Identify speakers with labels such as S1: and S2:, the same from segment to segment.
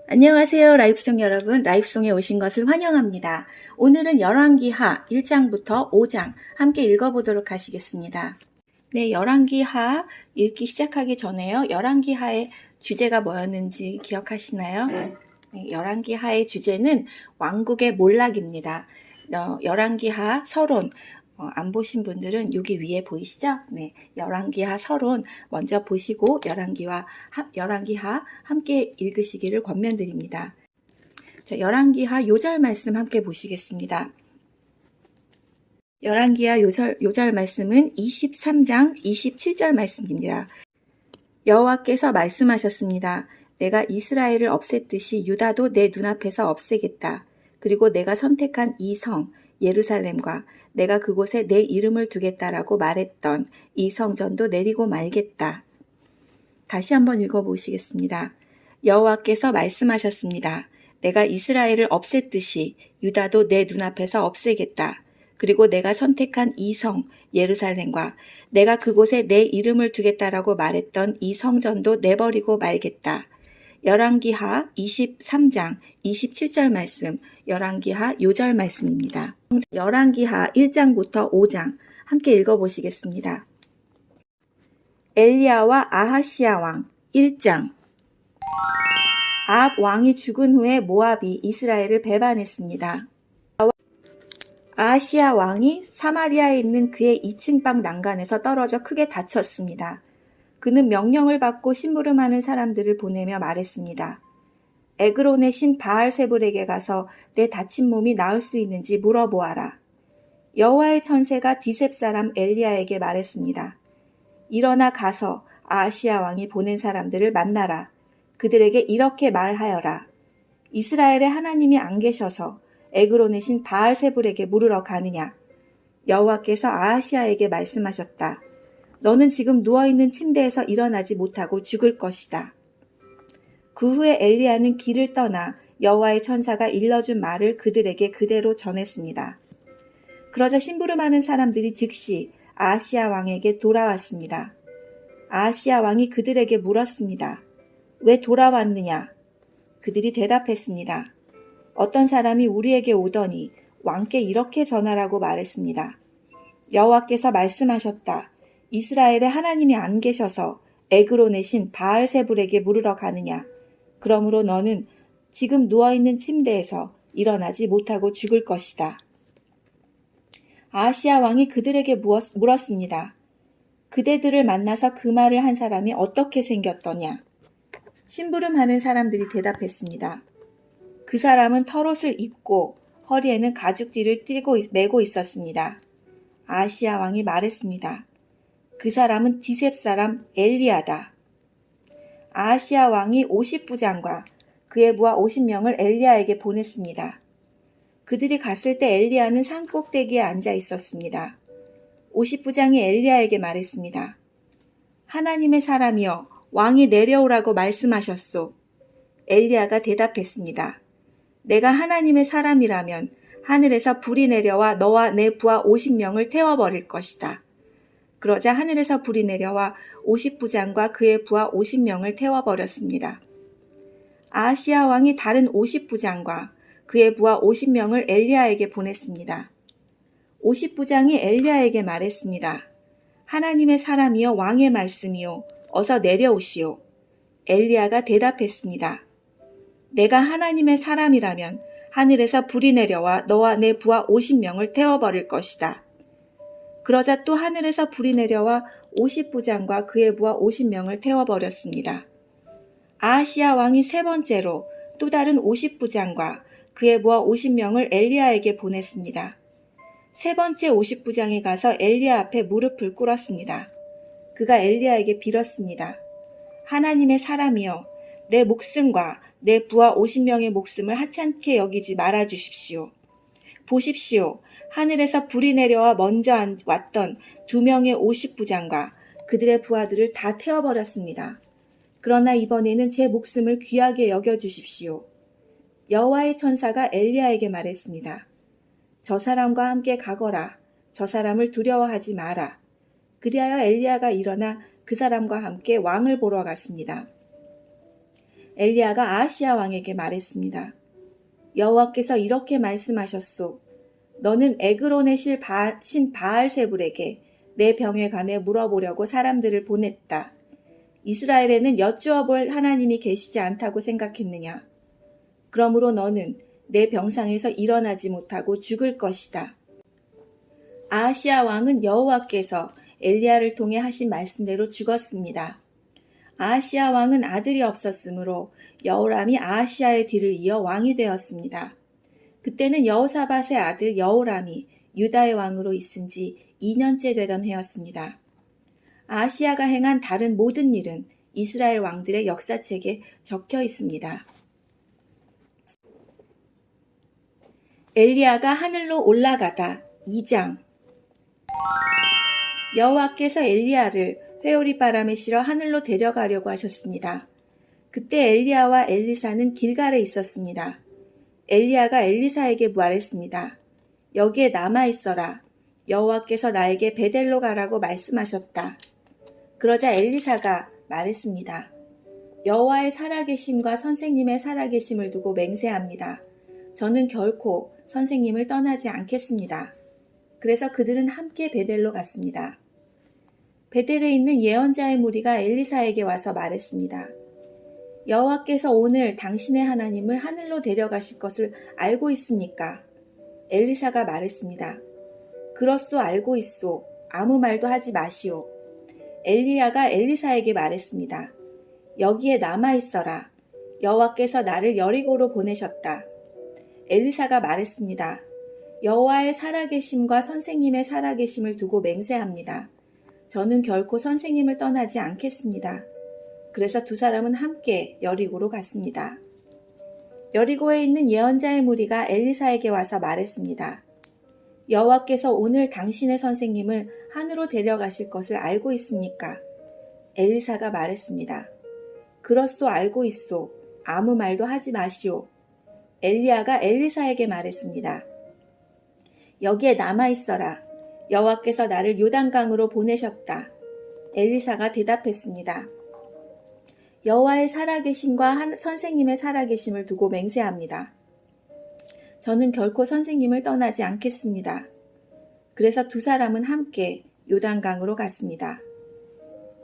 S1: 안녕하세요. 라이브송 여러분. 라이브송에 오신 것을 환영합니다. 오늘은 열왕기하 1장부터 5장 함께 읽어보도록 하시겠습니다. 네, 열왕기하 읽기 시작하기 전에요. 열왕기하의 주제가 뭐였는지 기억하시나요? 네, 열왕기하의 주제는 왕국의 몰락입니다. 열왕기하 서론 안 보신 분들은 여기 위에 보이시죠? 네, 열왕기하 서론 먼저 보시고 열왕기하 함께 읽으시기를 권면드립니다. 자, 열왕기하 요절 말씀 함께 보시겠습니다. 열왕기하 요절 말씀은 23장 27절 말씀입니다. 여호와께서 말씀하셨습니다. 내가 이스라엘을 없앴듯이 유다도 내 눈앞에서 없애겠다. 그리고 내가 선택한 이 성 예루살렘과 내가 그곳에 내 이름을 두겠다라고 말했던 이 성전도 내리고 말겠다. 다시 한번 읽어보시겠습니다. 여호와께서 말씀하셨습니다. 내가 이스라엘을 없앴듯이 유다도 내 눈앞에서 없애겠다. 그리고 내가 선택한 이 성 예루살렘과 내가 그곳에 내 이름을 두겠다라고 말했던 이 성전도 내버리고 말겠다. 열왕기하 23장 27절 말씀, 열왕기하 요절 말씀입니다. 열왕기하 1장부터 5장 함께 읽어보시겠습니다. 엘리야와 아하시야 왕 1장. 아합 왕이 죽은 후에 모압이 이스라엘을 배반했습니다. 아하시야 왕이 사마리아에 있는 그의 2층 방 난간에서 떨어져 크게 다쳤습니다. 그는 명령을 받고 심부름하는 사람들을 보내며 말했습니다. 에그론의 신 바알세불에게 가서 내 다친 몸이 나을 수 있는지 물어보아라. 여호와의 천사가 디셉 사람 엘리야에게 말했습니다. 일어나 가서 아하시야 왕이 보낸 사람들을 만나라. 그들에게 이렇게 말하여라. 이스라엘의 하나님이 안 계셔서 에그론의 신 바알세불에게 물으러 가느냐. 여호와께서 아하시야에게 말씀하셨다. 너는 지금 누워있는 침대에서 일어나지 못하고 죽을 것이다. 그 후에 엘리야는 길을 떠나 여호와의 천사가 일러준 말을 그들에게 그대로 전했습니다. 그러자 심부름하는 사람들이 즉시 아하시야 왕에게 돌아왔습니다. 아하시야 왕이 그들에게 물었습니다. 왜 돌아왔느냐? 그들이 대답했습니다. 어떤 사람이 우리에게 오더니 왕께 이렇게 전하라고 말했습니다. 여호와께서 말씀하셨다. 이스라엘의 하나님이 안 계셔서 에그론의 신 바알세불에게 물으러 가느냐. 그러므로 너는 지금 누워있는 침대에서 일어나지 못하고 죽을 것이다. 아하시야 왕이 그들에게 물었습니다. 그대들을 만나서 그 말을 한 사람이 어떻게 생겼더냐. 심부름하는 사람들이 대답했습니다. 그 사람은 털옷을 입고 허리에는 가죽띠를 메고 있었습니다. 아하시야 왕이 말했습니다. 그 사람은 디셉 사람 엘리야다. 아하시야 왕이 50부장과 그의 부하 50명을 엘리야에게 보냈습니다. 그들이 갔을 때 엘리야는 산 꼭대기에 앉아 있었습니다. 50부장이 엘리야에게 말했습니다. 하나님의 사람이여 왕이 내려오라고 말씀하셨소. 엘리야가 대답했습니다. 내가 하나님의 사람이라면 하늘에서 불이 내려와 너와 내 부하 50명을 태워버릴 것이다. 그러자 하늘에서 불이 내려와 50부장과 그의 부하 50명을 태워버렸습니다. 아하시야 왕이 다른 50부장과 그의 부하 50명을 엘리야에게 보냈습니다. 50부장이 엘리야에게 말했습니다. 하나님의 사람이여 왕의 말씀이요 어서 내려오시오. 엘리야가 대답했습니다. 내가 하나님의 사람이라면 하늘에서 불이 내려와 너와 내 부하 50명을 태워버릴 것이다. 그러자 또 하늘에서 불이 내려와 50부장과 그의 부하 50명을 태워버렸습니다. 아하시야 왕이 세 번째로 또 다른 50부장과 그의 부하 50명을 엘리야에게 보냈습니다. 세 번째 50부장이 가서 엘리야 앞에 무릎을 꿇었습니다. 그가 엘리야에게 빌었습니다. 하나님의 사람이여, 내 목숨과 내 부하 50명의 목숨을 하찮게 여기지 말아 주십시오. 보십시오. 하늘에서 불이 내려와 먼저 왔던 2명의 50부장과 그들의 부하들을 다 태워버렸습니다. 그러나 이번에는 제 목숨을 귀하게 여겨주십시오. 여호와의 천사가 엘리야에게 말했습니다. 저 사람과 함께 가거라. 저 사람을 두려워하지 마라. 그리하여 엘리야가 일어나 그 사람과 함께 왕을 보러 갔습니다. 엘리야가 아하시야 왕에게 말했습니다. 여호와께서 이렇게 말씀하셨소. 너는 에그론의 신 바알세불에게 내 병에 관해 물어보려고 사람들을 보냈다. 이스라엘에는 여쭈어 볼 하나님이 계시지 않다고 생각했느냐? 그러므로 너는 내 병상에서 일어나지 못하고 죽을 것이다. 아하시야 왕은 여호와께서 엘리야를 통해 하신 말씀대로 죽었습니다. 아하시야 왕은 아들이 없었으므로 여호람이 아하시야의 뒤를 이어 왕이 되었습니다. 그때는 여호사밧의 아들 여호람이 유다의 왕으로 있은 지 2년째 되던 해였습니다. 아하시야가 행한 다른 모든 일은 이스라엘 왕들의 역사책에 적혀 있습니다. 엘리야가 하늘로 올라가다 2장. 여호와께서 엘리야를 회오리 바람에 실어 하늘로 데려가려고 하셨습니다. 그때 엘리야와 엘리사는 길갈에 있었습니다. 엘리야가 엘리사에게 말했습니다. 여기에 남아있어라. 여호와께서 나에게 베델로 가라고 말씀하셨다. 그러자 엘리사가 말했습니다. 여호와의 살아계심과 선생님의 살아계심을 두고 맹세합니다. 저는 결코 선생님을 떠나지 않겠습니다. 그래서 그들은 함께 베델로 갔습니다. 베델에 있는 예언자의 무리가 엘리사에게 와서 말했습니다. 여호와께서 오늘 당신의 하나님을 하늘로 데려가실 것을 알고 있습니까? 엘리사가 말했습니다. 그렇소, 알고 있소. 아무 말도 하지 마시오. 엘리야가 엘리사에게 말했습니다. 여기에 남아있어라. 여호와께서 나를 여리고로 보내셨다. 엘리사가 말했습니다. 여호와의 살아계심과 선생님의 살아계심을 두고 맹세합니다. 저는 결코 선생님을 떠나지 않겠습니다. 그래서 두 사람은 함께 여리고로 갔습니다. 여리고에 있는 예언자의 무리가 엘리사에게 와서 말했습니다. 여호와께서 오늘 당신의 선생님을 하늘로 데려가실 것을 알고 있습니까? 엘리사가 말했습니다. 그렇소, 알고 있소. 아무 말도 하지 마시오. 엘리야가 엘리사에게 말했습니다. 여기에 남아있어라. 여호와께서 나를 요단강으로 보내셨다. 엘리사가 대답했습니다. 여호와의 살아계심과 선생님의 살아계심을 두고 맹세합니다. 저는 결코 선생님을 떠나지 않겠습니다. 그래서 두 사람은 함께 요단강으로 갔습니다.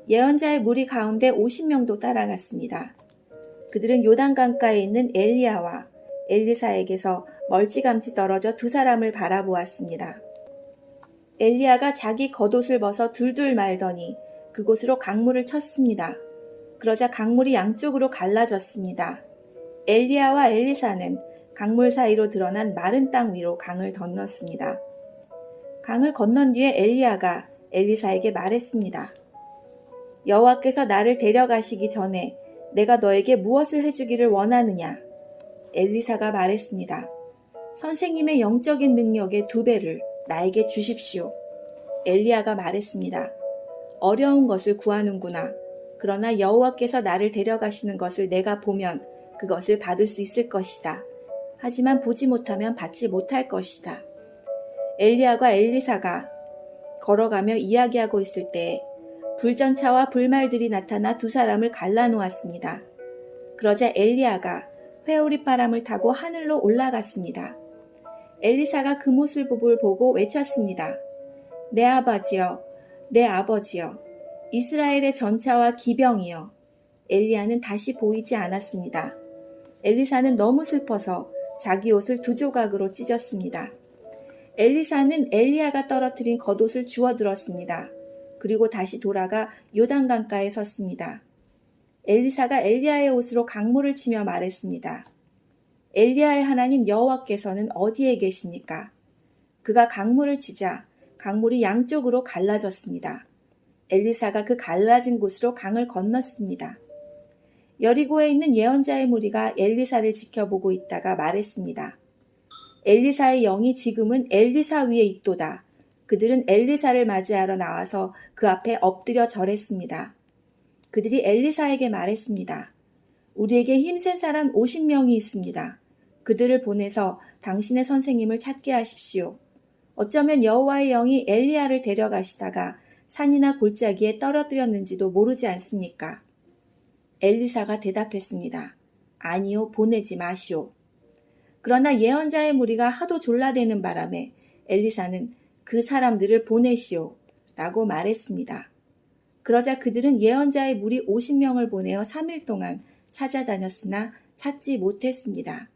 S1: 예언자의 무리 가운데 50명도 따라갔습니다. 그들은 요단강가에 있는 엘리야와 엘리사에게서 멀찌감치 떨어져 두 사람을 바라보았습니다. 엘리야가 자기 겉옷을 벗어 둘둘 말더니 그곳으로 강물을 쳤습니다. 그러자 강물이 양쪽으로 갈라졌습니다. 엘리야와 엘리사는 강물 사이로 드러난 마른 땅 위로 강을 건넜습니다. 강을 건넌 뒤에 엘리야가 엘리사에게 말했습니다. 여호와께서 나를 데려가시기 전에 내가 너에게 무엇을 해주기를 원하느냐? 엘리사가 말했습니다. 선생님의 영적인 능력의 2배를 나에게 주십시오. 엘리야가 말했습니다. 어려운 것을 구하는구나. 그러나 여호와께서 나를 데려가시는 것을 내가 보면 그것을 받을 수 있을 것이다. 하지만 보지 못하면 받지 못할 것이다. 엘리야와 엘리사가 걸어가며 이야기하고 있을 때 불전차와 불말들이 나타나 두 사람을 갈라놓았습니다. 그러자 엘리야가 회오리 바람을 타고 하늘로 올라갔습니다. 엘리사가 그 모습을 보고 외쳤습니다. 내 아버지여, 내 아버지여, 이스라엘의 전차와 기병이여. 엘리야는 다시 보이지 않았습니다. 엘리사는 너무 슬퍼서 자기 옷을 2조각으로 찢었습니다. 엘리사는 엘리야가 떨어뜨린 겉옷을 주워들었습니다. 그리고 다시 돌아가 요단강가에 섰습니다. 엘리사가 엘리야의 옷으로 강물을 치며 말했습니다. 엘리야의 하나님 여호와께서는 어디에 계십니까? 그가 강물을 치자 강물이 양쪽으로 갈라졌습니다. 엘리사가 그 갈라진 곳으로 강을 건넜습니다. 여리고에 있는 예언자의 무리가 엘리사를 지켜보고 있다가 말했습니다. 엘리사의 영이 지금은 엘리사 위에 있도다. 그들은 엘리사를 맞이하러 나와서 그 앞에 엎드려 절했습니다. 그들이 엘리사에게 말했습니다. 우리에게 힘센 사람 50명이 있습니다. 그들을 보내서 당신의 선생님을 찾게 하십시오. 어쩌면 여호와의 영이 엘리야를 데려가시다가 산이나 골짜기에 떨어뜨렸는지도 모르지 않습니까? 엘리사가 대답했습니다. 아니요, 보내지 마시오. 그러나 예언자의 무리가 하도 졸라대는 바람에 엘리사는 그 사람들을 보내시오 라고 말했습니다. 그러자 그들은 예언자의 무리 50명을 보내어 3일 동안 찾아다녔으나 찾지 못했습니다.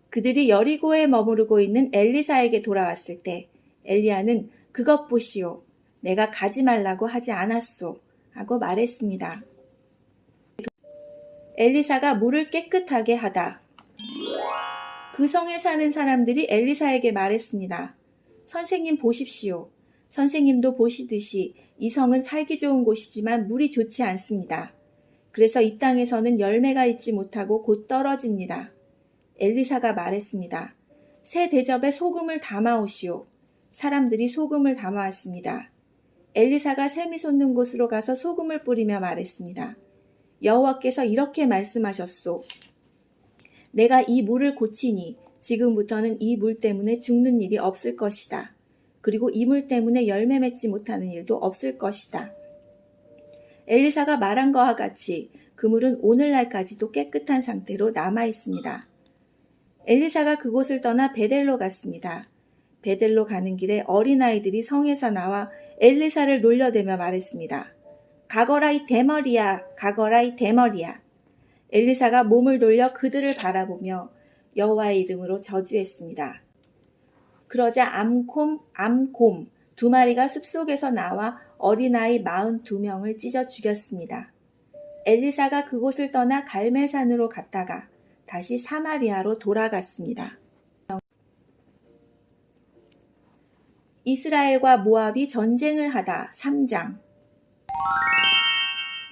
S1: 그들이 여리고에 머무르고 있는 엘리사에게 돌아왔을 때 엘리야는 그것 보시오. 내가 가지 말라고 하지 않았소. 하고 말했습니다. 엘리사가 물을 깨끗하게 하다. 그 성에 사는 사람들이 엘리사에게 말했습니다. 선생님 보십시오. 선생님도 보시듯이 이 성은 살기 좋은 곳이지만 물이 좋지 않습니다. 그래서 이 땅에서는 열매가 있지 못하고 곧 떨어집니다. 엘리사가 말했습니다. 새 대접에 소금을 담아오시오. 사람들이 소금을 담아왔습니다. 엘리사가 샘이 솟는 곳으로 가서 소금을 뿌리며 말했습니다. 여호와께서 이렇게 말씀하셨소. 내가 이 물을 고치니 지금부터는 이 물 때문에 죽는 일이 없을 것이다. 그리고 이 물 때문에 열매 맺지 못하는 일도 없을 것이다. 엘리사가 말한 것과 같이 그 물은 오늘날까지도 깨끗한 상태로 남아 있습니다. 엘리사가 그곳을 떠나 베델로 갔습니다. 베델로 가는 길에 어린아이들이 성에서 나와 엘리사를 놀려대며 말했습니다. 가거라 이 대머리야, 가거라 이 대머리야. 엘리사가 몸을 돌려 그들을 바라보며 여호와의 이름으로 저주했습니다. 그러자 암곰 2마리가 숲속에서 나와 어린아이 42명을 찢어 죽였습니다. 엘리사가 그곳을 떠나 갈멜산으로 갔다가 다시 사마리아로 돌아갔습니다. 이스라엘과 모압이 전쟁을 하다 3장.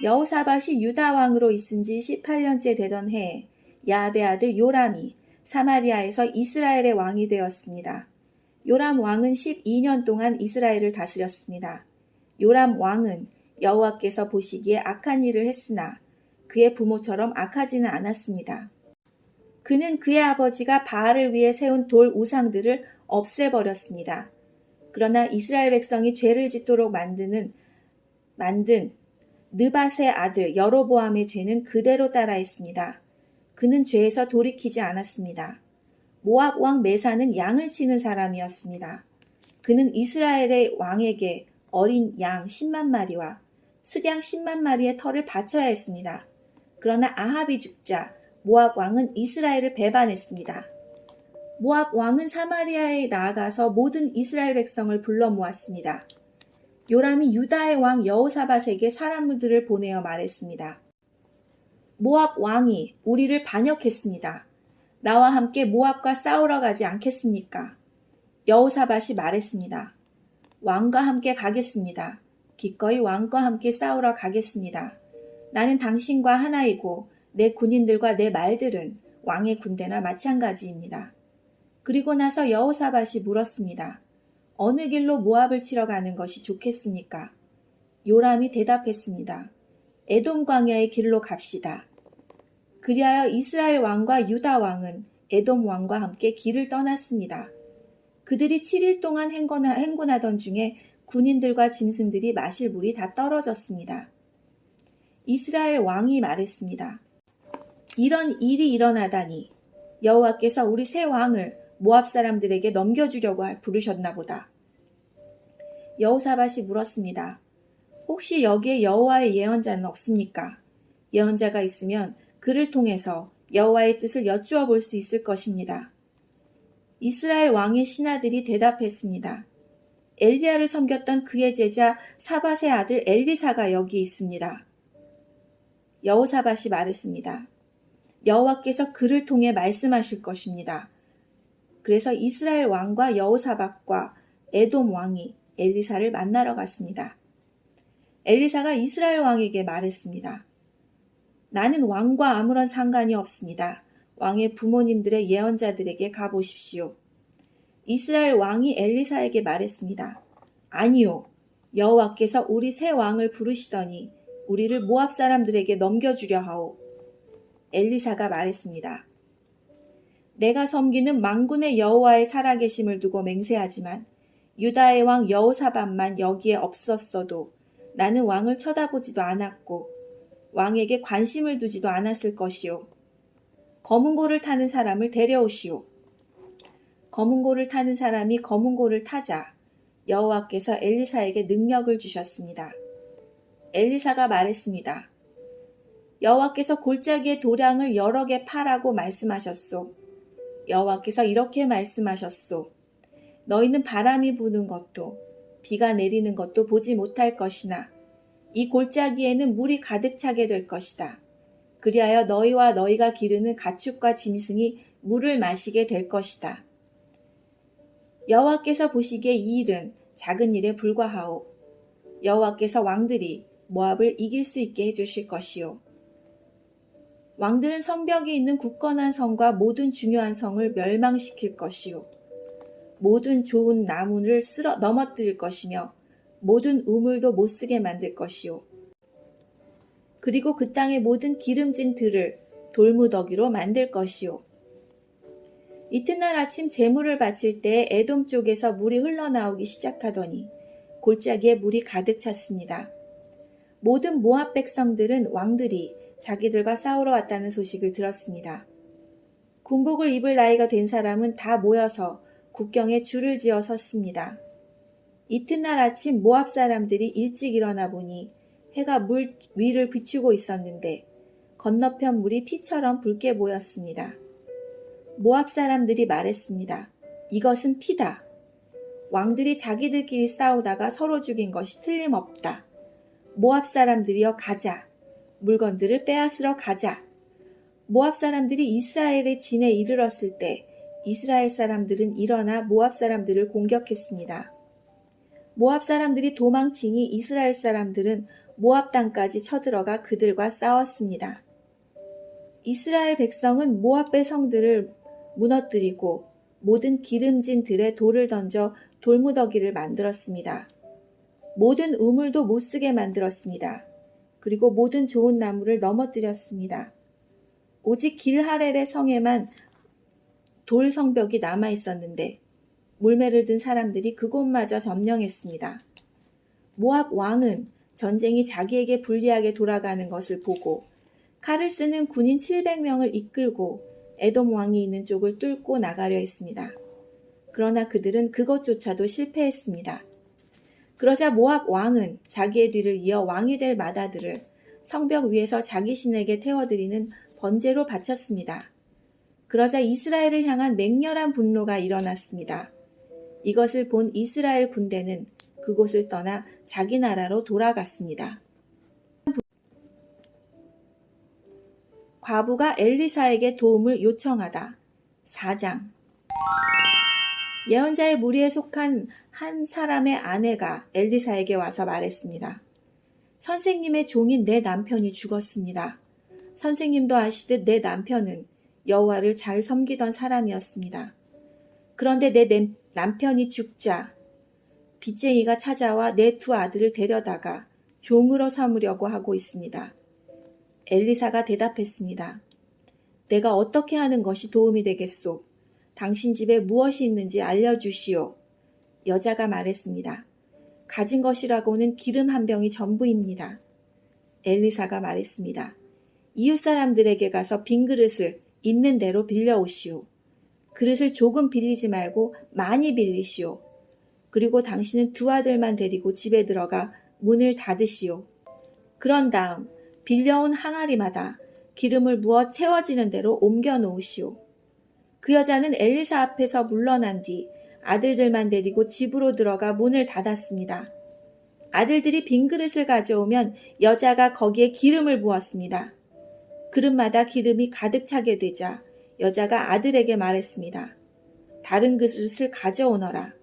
S1: 여호사밧이 유다 왕으로 있은 지 18년째 되던 해에 야합의 아들 요람이 사마리아에서 이스라엘의 왕이 되었습니다. 요람 왕은 12년 동안 이스라엘을 다스렸습니다. 요람 왕은 여호와께서 보시기에 악한 일을 했으나 그의 부모처럼 악하지는 않았습니다. 그는 그의 아버지가 바알을 위해 세운 돌 우상들을 없애버렸습니다. 그러나 이스라엘 백성이 죄를 짓도록 만든 느밧의 아들 여로보암의 죄는 그대로 따라했습니다. 그는 죄에서 돌이키지 않았습니다. 모압 왕 메사는 양을 치는 사람이었습니다. 그는 이스라엘의 왕에게 어린 양 10만 마리와 수양 10만 마리의 털을 바쳐야 했습니다. 그러나 아합이 죽자 모압 왕은 이스라엘을 배반했습니다. 모압 왕은 사마리아에 나아가서 모든 이스라엘 백성을 불러 모았습니다. 요람이 유다의 왕 여호사밧에게 사람들을 보내어 말했습니다. 모압 왕이 우리를 반역했습니다. 나와 함께 모압과 싸우러 가지 않겠습니까? 여호사밧이 말했습니다. 왕과 함께 가겠습니다. 기꺼이 왕과 함께 싸우러 가겠습니다. 나는 당신과 하나이고 내 군인들과 내 말들은 왕의 군대나 마찬가지입니다. 그리고 나서 여호사밧이 물었습니다. 어느 길로 모압을 치러 가는 것이 좋겠습니까? 요람이 대답했습니다. 에돔 광야의 길로 갑시다. 그리하여 이스라엘 왕과 유다 왕은 에돔 왕과 함께 길을 떠났습니다. 그들이 7일 동안 행군하던 중에 군인들과 짐승들이 마실 물이 다 떨어졌습니다. 이스라엘 왕이 말했습니다. 이런 일이 일어나다니 여호와께서 우리 새 왕을 모압 사람들에게 넘겨주려고 부르셨나 보다. 여호사밧이 물었습니다. 혹시 여기에 여호와의 예언자는 없습니까? 예언자가 있으면 그를 통해서 여호와의 뜻을 여쭈어 볼 수 있을 것입니다. 이스라엘 왕의 신하들이 대답했습니다. 엘리야를 섬겼던 그의 제자 사밧의 아들 엘리사가 여기 있습니다. 여호사밧이 말했습니다. 여호와께서 그를 통해 말씀하실 것입니다. 그래서 이스라엘 왕과 여호사밧과 에돔 왕이 엘리사를 만나러 갔습니다. 엘리사가 이스라엘 왕에게 말했습니다. 나는 왕과 아무런 상관이 없습니다. 왕의 부모님들의 예언자들에게 가보십시오. 이스라엘 왕이 엘리사에게 말했습니다. 아니요, 여호와께서 우리 새 왕을 부르시더니 우리를 모압 사람들에게 넘겨주려 하오. 엘리사가 말했습니다. 내가 섬기는 만군의 여호와의 살아계심을 두고 맹세하지만 유다의 왕 여호사밧만 여기에 없었어도 나는 왕을 쳐다보지도 않았고 왕에게 관심을 두지도 않았을 것이요. 검은고를 타는 사람을 데려오시오. 검은고를 타는 사람이 검은고를 타자 여호와께서 엘리사에게 능력을 주셨습니다. 엘리사가 말했습니다. 여호와께서 골짜기의 도량을 여러 개 파라고 말씀하셨소. 여호와께서 이렇게 말씀하셨소. 너희는 바람이 부는 것도 비가 내리는 것도 보지 못할 것이나 이 골짜기에는 물이 가득 차게 될 것이다. 그리하여 너희와 너희가 기르는 가축과 짐승이 물을 마시게 될 것이다. 여호와께서 보시기에 이 일은 작은 일에 불과하오. 여호와께서 왕들이 모압을 이길 수 있게 해주실 것이요. 왕들은 성벽이 있는 굳건한 성과 모든 중요한 성을 멸망시킬 것이요. 모든 좋은 나무를 쓸어 넘어뜨릴 것이며 모든 우물도 못쓰게 만들 것이요. 그리고 그 땅의 모든 기름진 들을 돌무더기로 만들 것이요. 이튿날 아침 제물을 바칠 때 에돔 쪽에서 물이 흘러나오기 시작하더니 골짜기에 물이 가득 찼습니다. 모든 모압 백성들은 왕들이 자기들과 싸우러 왔다는 소식을 들었습니다. 군복을 입을 나이가 된 사람은 다 모여서 국경에 줄을 지어 섰습니다. 이튿날 아침 모압 사람들이 일찍 일어나 보니 해가 물 위를 비추고 있었는데 건너편 물이 피처럼 붉게 보였습니다. 모압 사람들이 말했습니다. 이것은 피다. 왕들이 자기들끼리 싸우다가 서로 죽인 것이 틀림없다. 모압 사람들이여 가자. 물건들을 빼앗으러 가자. 모압 사람들이 이스라엘의 진에 이르렀을 때 이스라엘 사람들은 일어나 모압 사람들을 공격했습니다. 모압 사람들이 도망치니 이스라엘 사람들은 모압 땅까지 쳐들어가 그들과 싸웠습니다. 이스라엘 백성은 모압의 성들을 무너뜨리고 모든 기름진 들에 돌을 던져 돌무더기를 만들었습니다. 모든 우물도 못쓰게 만들었습니다. 그리고 모든 좋은 나무를 넘어뜨렸습니다. 오직 길하렐의 성에만 돌 성벽이 남아 있었는데 물매를 든 사람들이 그곳마저 점령했습니다. 모압 왕은 전쟁이 자기에게 불리하게 돌아가는 것을 보고 칼을 쓰는 군인 700명을 이끌고 에돔 왕이 있는 쪽을 뚫고 나가려 했습니다. 그러나 그들은 그것조차도 실패했습니다. 그러자 모압 왕은 자기의 뒤를 이어 왕이 될 마다들을 성벽 위에서 자기 신에게 태워드리는 번제로 바쳤습니다. 그러자 이스라엘을 향한 맹렬한 분노가 일어났습니다. 이것을 본 이스라엘 군대는 그곳을 떠나 자기 나라로 돌아갔습니다. 과부가 엘리사에게 도움을 요청하다. 4장. 예언자의 무리에 속한 한 사람의 아내가 엘리사에게 와서 말했습니다. 선생님의 종인 내 남편이 죽었습니다. 선생님도 아시듯 내 남편은 여호와를 잘 섬기던 사람이었습니다. 그런데 내 남편이 죽자 빚쟁이가 찾아와 내 두 아들을 데려다가 종으로 삼으려고 하고 있습니다. 엘리사가 대답했습니다. 내가 어떻게 하는 것이 도움이 되겠소? 당신 집에 무엇이 있는지 알려주시오. 여자가 말했습니다. 가진 것이라고는 기름 한 병이 전부입니다. 엘리사가 말했습니다. 이웃 사람들에게 가서 빈 그릇을 있는 대로 빌려오시오. 그릇을 조금 빌리지 말고 많이 빌리시오. 그리고 당신은 두 아들만 데리고 집에 들어가 문을 닫으시오. 그런 다음 빌려온 항아리마다 기름을 부어 채워지는 대로 옮겨 놓으시오. 그 여자는 엘리사 앞에서 물러난 뒤 아들들만 데리고 집으로 들어가 문을 닫았습니다. 아들들이 빈 그릇을 가져오면 여자가 거기에 기름을 부었습니다. 그릇마다 기름이 가득 차게 되자 여자가 아들에게 말했습니다. 다른 그릇을 가져오너라.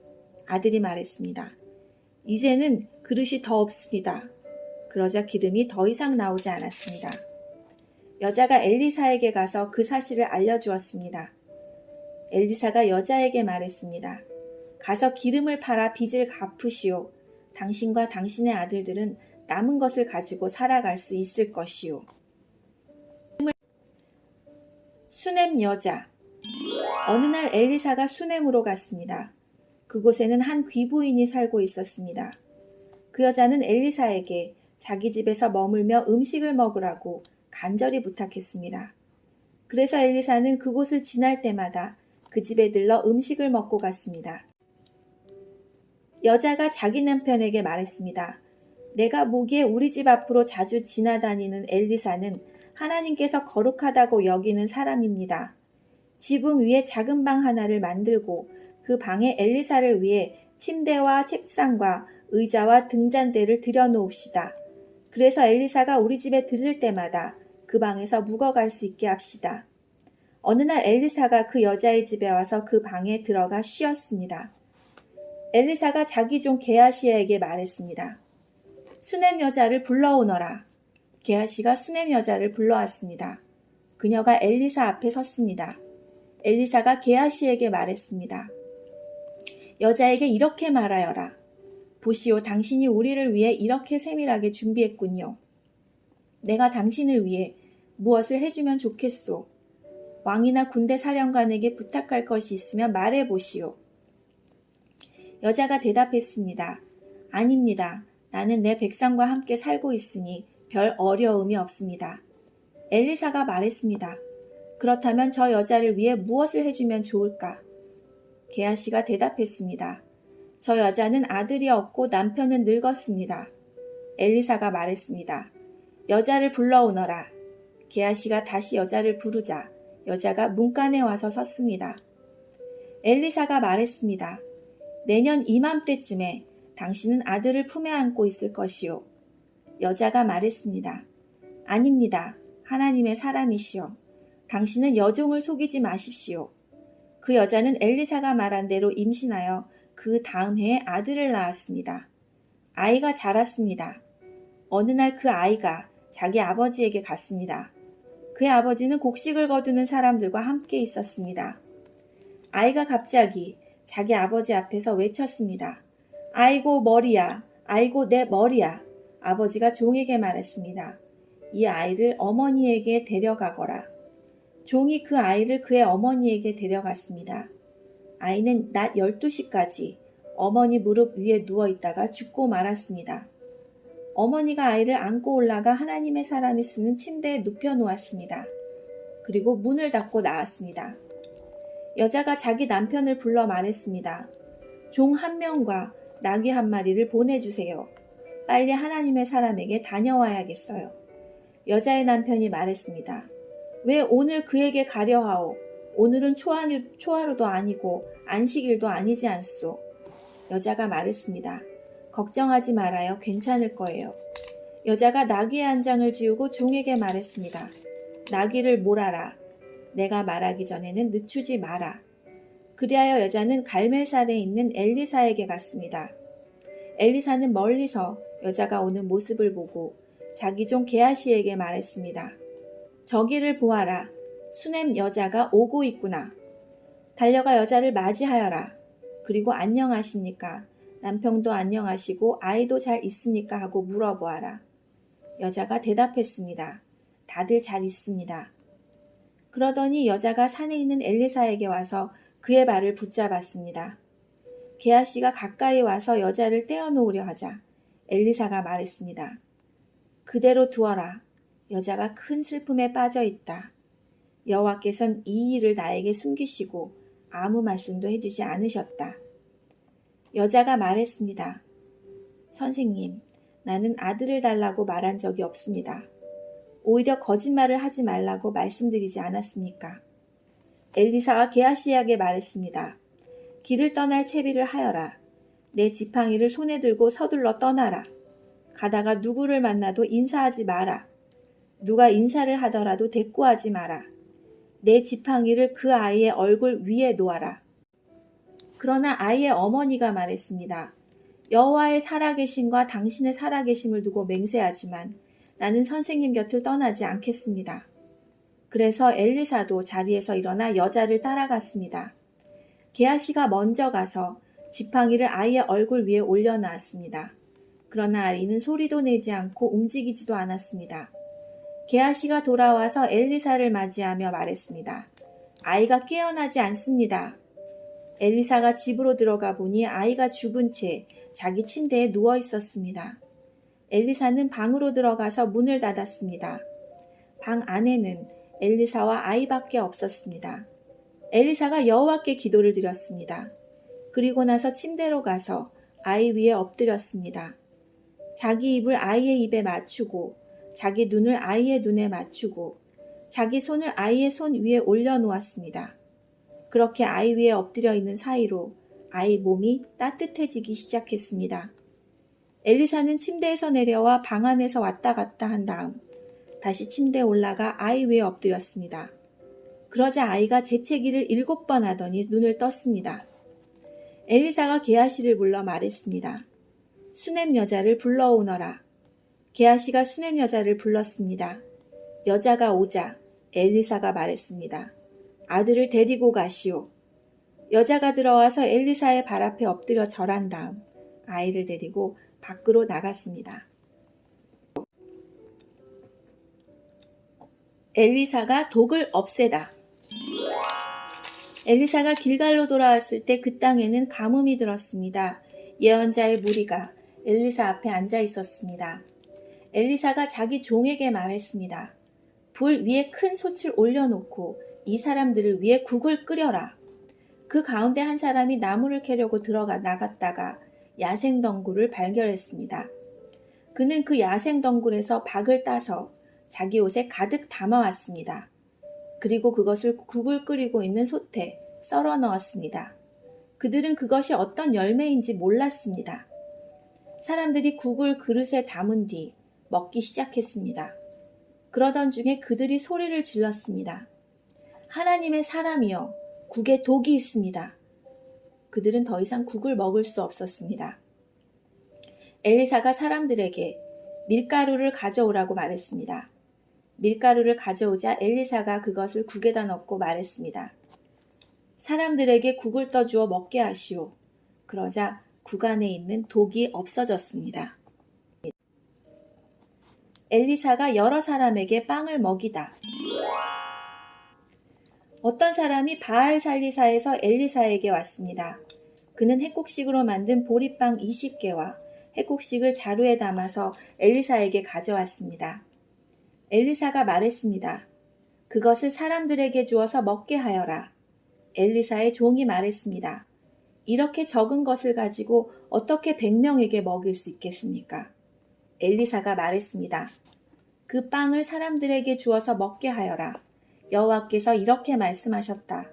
S1: 아들이 말했습니다. 이제는 그릇이 더 없습니다. 그러자 기름이 더 이상 나오지 않았습니다. 여자가 엘리사에게 가서 그 사실을 알려주었습니다. 엘리사가 여자에게 말했습니다. 가서 기름을 팔아 빚을 갚으시오. 당신과 당신의 아들들은 남은 것을 가지고 살아갈 수 있을 것이오. 수넴 여자. 어느 날 엘리사가 수넴으로 갔습니다. 그곳에는 한 귀부인이 살고 있었습니다. 그 여자는 엘리사에게 자기 집에서 머물며 음식을 먹으라고 간절히 부탁했습니다. 그래서 엘리사는 그곳을 지날 때마다 그 집에 들러 음식을 먹고 갔습니다. 여자가 자기 남편에게 말했습니다. 내가 보기에 우리 집 앞으로 자주 지나다니는 엘리사는 하나님께서 거룩하다고 여기는 사람입니다. 지붕 위에 작은 방 하나를 만들고 그 방에 엘리사를 위해 침대와 책상과 의자와 등잔대를 들여놓읍시다. 그래서 엘리사가 우리 집에 들를 때마다 그 방에서 묵어갈 수 있게 합시다. 어느 날 엘리사가 그 여자의 집에 와서 그 방에 들어가 쉬었습니다. 엘리사가 자기 종 게하시에게 말했습니다. 수넴 여자를 불러오너라. 게하시가 수넴 여자를 불러왔습니다. 그녀가 엘리사 앞에 섰습니다. 엘리사가 게하시에게 말했습니다. 여자에게 이렇게 말하여라. 보시오, 당신이 우리를 위해 이렇게 세밀하게 준비했군요. 내가 당신을 위해 무엇을 해주면 좋겠소? 왕이나 군대 사령관에게 부탁할 것이 있으면 말해보시오. 여자가 대답했습니다. 아닙니다. 나는 내 백성과 함께 살고 있으니 별 어려움이 없습니다. 엘리사가 말했습니다. 그렇다면 저 여자를 위해 무엇을 해주면 좋을까? 게하시가 대답했습니다. 저 여자는 아들이 없고 남편은 늙었습니다. 엘리사가 말했습니다. 여자를 불러오너라. 게하시가 다시 여자를 부르자 여자가 문간에 와서 섰습니다. 엘리사가 말했습니다. 내년 이맘때쯤에 당신은 아들을 품에 안고 있을 것이요. 여자가 말했습니다. 아닙니다. 하나님의 사람이시여. 당신은 여종을 속이지 마십시오. 그 여자는 엘리사가 말한 대로 임신하여 그 다음 해에 아들을 낳았습니다. 아이가 자랐습니다. 어느 날 그 아이가 자기 아버지에게 갔습니다. 그의 아버지는 곡식을 거두는 사람들과 함께 있었습니다. 아이가 갑자기 자기 아버지 앞에서 외쳤습니다. 아이고 머리야, 아이고 내 머리야. 아버지가 종에게 말했습니다. 이 아이를 어머니에게 데려가거라. 종이 그 아이를 그의 어머니에게 데려갔습니다. 아이는 낮 12시까지 어머니 무릎 위에 누워있다가 죽고 말았습니다. 어머니가 아이를 안고 올라가 하나님의 사람이 쓰는 침대에 눕혀놓았습니다. 그리고 문을 닫고 나왔습니다. 여자가 자기 남편을 불러 말했습니다. 종 한 명과 나귀 한 마리를 보내주세요. 빨리 하나님의 사람에게 다녀와야겠어요. 여자의 남편이 말했습니다. 왜 오늘 그에게 가려 하오? 오늘은 초하루도 아니고 안식일도 아니지 않소. 여자가 말했습니다. 걱정하지 말아요. 괜찮을 거예요. 여자가 나귀의 한 장을 지우고 종에게 말했습니다. 나귀를 몰아라. 내가 말하기 전에는 늦추지 마라. 그리하여 여자는 갈멜살에 있는 엘리사에게 갔습니다. 엘리사는 멀리서 여자가 오는 모습을 보고 자기 종 게하시에게 말했습니다. 저기를 보아라. 수넴 여자가 오고 있구나. 달려가 여자를 맞이하여라. 그리고 안녕하십니까? 남편도 안녕하시고 아이도 잘 있습니까? 하고 물어보아라. 여자가 대답했습니다. 다들 잘 있습니다. 그러더니 여자가 산에 있는 엘리사에게 와서 그의 발을 붙잡았습니다. 게하시가 가까이 와서 여자를 떼어놓으려 하자 엘리사가 말했습니다. 그대로 두어라. 여자가 큰 슬픔에 빠져 있다. 여호와께서는 이 일을 나에게 숨기시고 아무 말씀도 해주지 않으셨다. 여자가 말했습니다. 선생님, 나는 아들을 달라고 말한 적이 없습니다. 오히려 거짓말을 하지 말라고 말씀드리지 않았습니까? 엘리사가 게하시에게 말했습니다. 길을 떠날 채비를 하여라. 내 지팡이를 손에 들고 서둘러 떠나라. 가다가 누구를 만나도 인사하지 마라. 누가 인사를 하더라도 대꾸하지 마라. 내 지팡이를 그 아이의 얼굴 위에 놓아라. 그러나 아이의 어머니가 말했습니다. 여호와의 살아계심과 당신의 살아계심을 두고 맹세하지만 나는 선생님 곁을 떠나지 않겠습니다. 그래서 엘리사도 자리에서 일어나 여자를 따라갔습니다. 게하시가 먼저 가서 지팡이를 아이의 얼굴 위에 올려놓았습니다. 그러나 아이는 소리도 내지 않고 움직이지도 않았습니다. 게하시가 돌아와서 엘리사를 맞이하며 말했습니다. 아이가 깨어나지 않습니다. 엘리사가 집으로 들어가 보니 아이가 죽은 채 자기 침대에 누워 있었습니다. 엘리사는 방으로 들어가서 문을 닫았습니다. 방 안에는 엘리사와 아이밖에 없었습니다. 엘리사가 여호와께 기도를 드렸습니다. 그리고 나서 침대로 가서 아이 위에 엎드렸습니다. 자기 입을 아이의 입에 맞추고 자기 눈을 아이의 눈에 맞추고 자기 손을 아이의 손 위에 올려놓았습니다. 그렇게 아이 위에 엎드려 있는 사이로 아이 몸이 따뜻해지기 시작했습니다. 엘리사는 침대에서 내려와 방 안에서 왔다 갔다 한 다음 다시 침대에 올라가 아이 위에 엎드렸습니다. 그러자 아이가 재채기를 7번 하더니 눈을 떴습니다. 엘리사가 게하시를 불러 말했습니다. 수넴 여자를 불러오너라. 게하시가 수넴 여자를 불렀습니다. 여자가 오자 엘리사가 말했습니다. 아들을 데리고 가시오. 여자가 들어와서 엘리사의 발 앞에 엎드려 절한 다음 아이를 데리고 밖으로 나갔습니다. 엘리사가 독을 없애다. 엘리사가 길갈로 돌아왔을 때 그 땅에는 가뭄이 들었습니다. 예언자의 무리가 엘리사 앞에 앉아 있었습니다. 엘리사가 자기 종에게 말했습니다. 불 위에 큰 솥을 올려놓고 이 사람들을 위해 국을 끓여라. 그 가운데 한 사람이 나무를 캐려고 나갔다가 야생덩굴을 발견했습니다. 그는 그 야생덩굴에서 박을 따서 자기 옷에 가득 담아왔습니다. 그리고 그것을 국을 끓이고 있는 솥에 썰어 넣었습니다. 그들은 그것이 어떤 열매인지 몰랐습니다. 사람들이 국을 그릇에 담은 뒤 먹기 시작했습니다. 그러던 중에 그들이 소리를 질렀습니다. 하나님의 사람이여, 국에 독이 있습니다. 그들은 더 이상 국을 먹을 수 없었습니다. 엘리사가 사람들에게 밀가루를 가져오라고 말했습니다. 밀가루를 가져오자 엘리사가 그것을 국에다 넣고 말했습니다. 사람들에게 국을 떠주어 먹게 하시오. 그러자 국 안에 있는 독이 없어졌습니다. 엘리사가 여러 사람에게 빵을 먹이다. 어떤 사람이 바알살리사에서 엘리사에게 왔습니다. 그는 핵곡식으로 만든 보리빵 20개와 핵곡식을 자루에 담아서 엘리사에게 가져왔습니다. 엘리사가 말했습니다. 그것을 사람들에게 주어서 먹게 하여라. 엘리사의 종이 말했습니다. 이렇게 적은 것을 가지고 어떻게 100명에게 먹일 수 있겠습니까? 엘리사가 말했습니다. 그 빵을 사람들에게 주어서 먹게 하여라. 여호와께서 이렇게 말씀하셨다.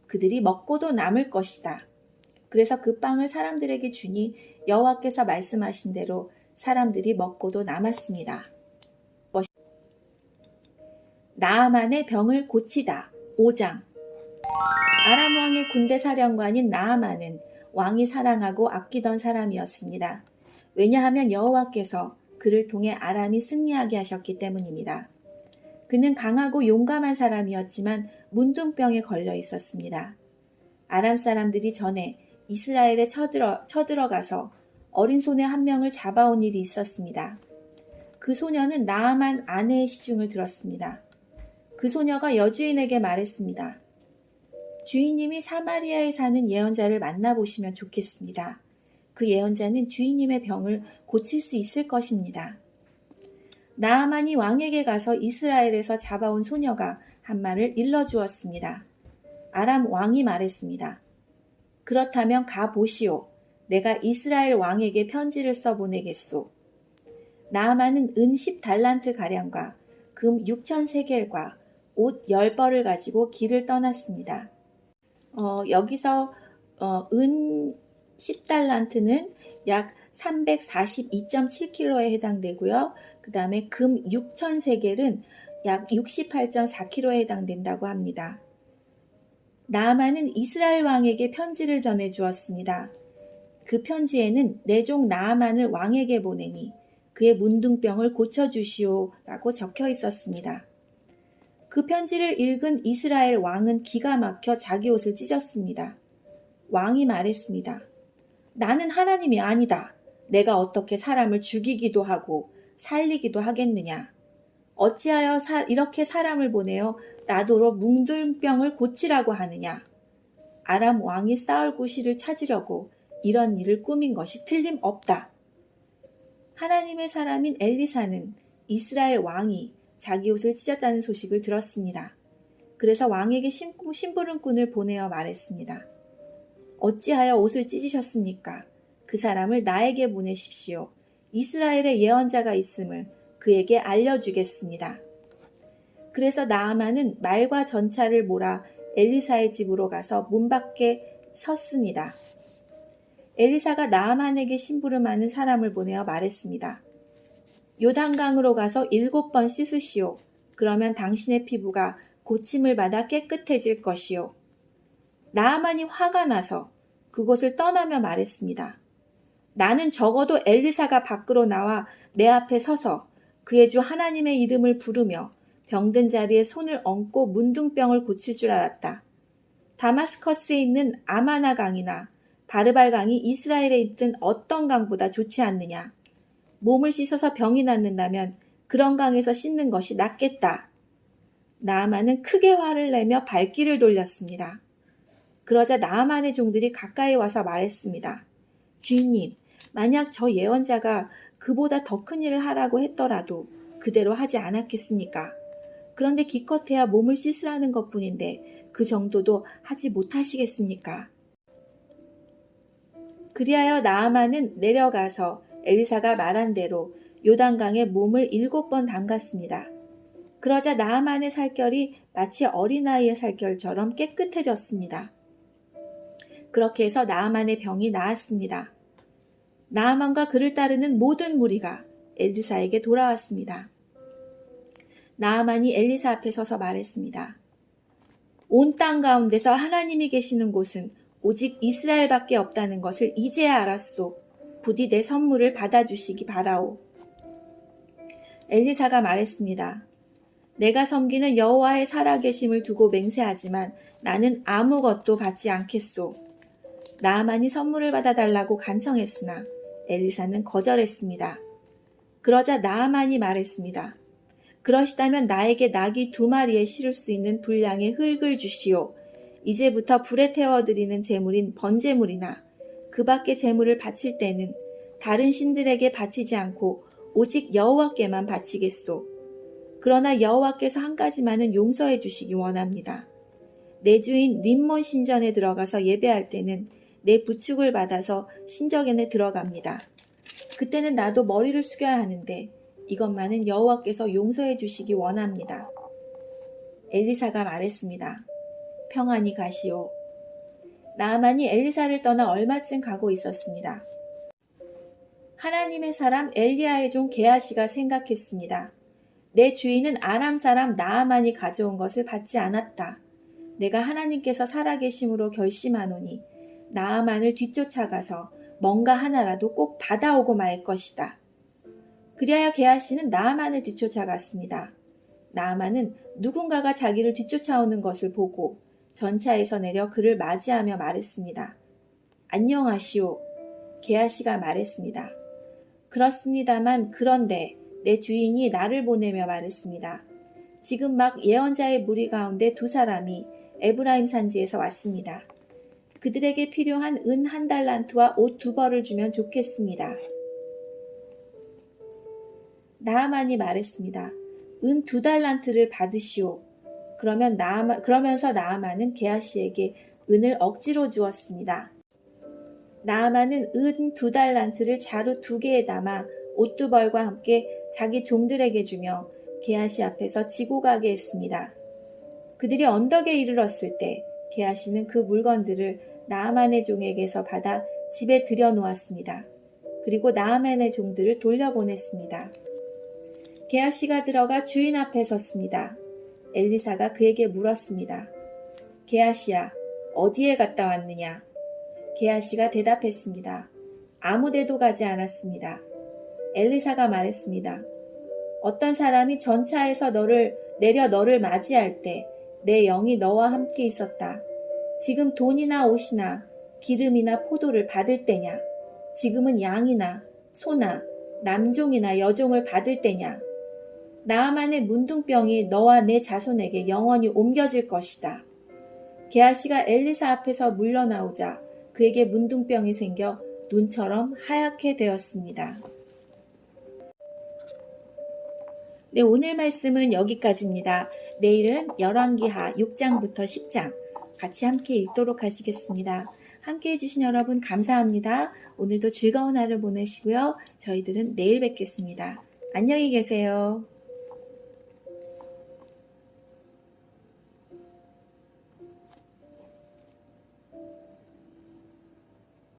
S1: 그들이 먹고도 남을 것이다. 그래서 그 빵을 사람들에게 주니 여호와께서 말씀하신 대로 사람들이 먹고도 남았습니다. 나아만의 병을 고치다. 5장. 아람 왕의 군대 사령관인 나아만은 왕이 사랑하고 아끼던 사람이었습니다. 왜냐하면 여호와께서 그를 통해 아람이 승리하게 하셨기 때문입니다. 그는 강하고 용감한 사람이었지만 문둥병에 걸려 있었습니다. 아람 사람들이 전에 이스라엘에 쳐들어가서 어린 소녀 한 명을 잡아온 일이 있었습니다. 그 소녀는 나아만 아내의 시중을 들었습니다. 그 소녀가 여주인에게 말했습니다. 주인님이 사마리아에 사는 예언자를 만나보시면 좋겠습니다. 그 예언자는 주인님의 병을 고칠 수 있을 것입니다. 나아만이 왕에게 가서 이스라엘에서 잡아온 소녀가 한 말을 일러주었습니다. 아람 왕이 말했습니다. 그렇다면 가보시오. 내가 이스라엘 왕에게 편지를 써보내겠소. 나아만은 은 10달란트 가량과 금 6,000세겔과 옷 10벌을 가지고 길을 떠났습니다. 여기서 은 10달란트는 약 342.7kg에 해당되고요. 그 다음에 금 6,000세겔은 약 68.4kg에 해당된다고 합니다. 나아만은 이스라엘 왕에게 편지를 전해주었습니다. 그 편지에는 내 종 나아만을 왕에게 보내니 그의 문둥병을 고쳐주시오라고 적혀 있었습니다. 그 편지를 읽은 이스라엘 왕은 기가 막혀 자기 옷을 찢었습니다. 왕이 말했습니다. 나는 하나님이 아니다. 내가 어떻게 사람을 죽이기도 하고 살리기도 하겠느냐. 어찌하여 이렇게 사람을 보내어 나더러 뭉둥병을 고치라고 하느냐. 아람 왕이 싸울 구실을 찾으려고 이런 일을 꾸민 것이 틀림없다. 하나님의 사람인 엘리사는 이스라엘 왕이 자기 옷을 찢었다는 소식을 들었습니다. 그래서 왕에게 심부름꾼을 보내어 말했습니다. 어찌하여 옷을 찢으셨습니까? 그 사람을 나에게 보내십시오. 이스라엘의 예언자가 있음을 그에게 알려주겠습니다. 그래서 나아만은 말과 전차를 몰아 엘리사의 집으로 가서 문 밖에 섰습니다. 엘리사가 나아만에게 심부름하는 사람을 보내어 말했습니다. 요단강으로 가서 7번 씻으시오. 그러면 당신의 피부가 고침을 받아 깨끗해질 것이요. 나아만이 화가 나서 그곳을 떠나며 말했습니다. 나는 적어도 엘리사가 밖으로 나와 내 앞에 서서 그의 주 하나님의 이름을 부르며 병든 자리에 손을 얹고 문둥병을 고칠 줄 알았다. 다마스커스에 있는 아마나 강이나 바르발 강이 이스라엘에 있던 어떤 강보다 좋지 않느냐. 몸을 씻어서 병이 낫는다면 그런 강에서 씻는 것이 낫겠다. 나아만은 크게 화를 내며 발길을 돌렸습니다. 그러자 나아만의 종들이 가까이 와서 말했습니다. 주인님, 만약 저 예언자가 그보다 더 큰 일을 하라고 했더라도 그대로 하지 않았겠습니까? 그런데 기껏해야 몸을 씻으라는 것뿐인데 그 정도도 하지 못하시겠습니까? 그리하여 나아만은 내려가서 엘리사가 말한 대로 요단강에 몸을 7번 담갔습니다. 그러자 나아만의 살결이 마치 어린아이의 살결처럼 깨끗해졌습니다. 그렇게 해서 나아만의 병이 나았습니다. 나아만과 그를 따르는 모든 무리가 엘리사에게 돌아왔습니다. 나아만이 엘리사 앞에 서서 말했습니다. 온 땅 가운데서 하나님이 계시는 곳은 오직 이스라엘밖에 없다는 것을 이제야 알았소. 부디 내 선물을 받아주시기 바라오. 엘리사가 말했습니다. 내가 섬기는 여호와의 살아계심을 두고 맹세하지만 나는 아무것도 받지 않겠소. 나아만이 선물을 받아달라고 간청했으나 엘리사는 거절했습니다. 그러자 나아만이 말했습니다. 그러시다면 나에게 나귀 2마리에 실을 수 있는 분량의 흙을 주시오. 이제부터 불에 태워드리는 제물인 번제물이나 그 밖의 제물을 바칠 때는 다른 신들에게 바치지 않고 오직 여호와께만 바치겠소. 그러나 여호와께서 한 가지만은 용서해 주시기 원합니다. 내 주인 림몬 신전에 들어가서 예배할 때는 내 부축을 받아서 신전에 들어갑니다. 그때는 나도 머리를 숙여야 하는데 이것만은 여호와께서 용서해 주시기 원합니다. 엘리사가 말했습니다. 평안히 가시오. 나아만이 엘리사를 떠나 얼마쯤 가고 있었습니다. 하나님의 사람 엘리야의 종 게하시가 생각했습니다. 내 주인은 아람 사람 나아만이 가져온 것을 받지 않았다. 내가 하나님께서 살아계심으로 결심하노니 나아만을 뒤쫓아가서 뭔가 하나라도 꼭 받아오고 말 것이다. 그리하여 게하시는 나아만을 뒤쫓아갔습니다. 나아만은 누군가가 자기를 뒤쫓아오는 것을 보고 전차에서 내려 그를 맞이하며 말했습니다. 안녕하시오. 게하시가 말했습니다. 그렇습니다만 그런데 내 주인이 나를 보내며 말했습니다. 지금 막 예언자의 무리 가운데 2사람이 에브라임 산지에서 왔습니다. 그들에게 필요한 은 1달란트와 옷 2벌을 주면 좋겠습니다. 나아만이 말했습니다. 은 2달란트를 받으시오. 그러면서 나아만은 게하시에게 은을 억지로 주었습니다. 나아만은 은 2달란트를 자루 2개에 담아 옷 2벌과 함께 자기 종들에게 주며 게하시 앞에서 지고 가게 했습니다. 그들이 언덕에 이르렀을 때 게하시는 그 물건들을 나아만의 종에게서 받아 집에 들여놓았습니다. 그리고 나아만의 종들을 돌려보냈습니다. 게하시가 들어가 주인 앞에 섰습니다. 엘리사가 그에게 물었습니다. 게하시야, 어디에 갔다 왔느냐? 게하시가 대답했습니다. 아무데도 가지 않았습니다. 엘리사가 말했습니다. 어떤 사람이 전차에서 내려 너를 맞이할 때 내 영이 너와 함께 있었다. 지금 돈이나 옷이나 기름이나 포도를 받을 때냐? 지금은 양이나 소나 남종이나 여종을 받을 때냐? 나아만의 문둥병이 너와 내 자손에게 영원히 옮겨질 것이다. 게하시가 엘리사 앞에서 물러나오자 그에게 문둥병이 생겨 눈처럼 하얗게 되었습니다. 네, 오늘 말씀은 여기까지입니다. 내일은 열왕기하 6장부터 10장 같이 함께 읽도록 하시겠습니다. 함께 해주신 여러분 감사합니다. 오늘도 즐거운 하루 보내시고요. 저희들은 내일 뵙겠습니다. 안녕히 계세요.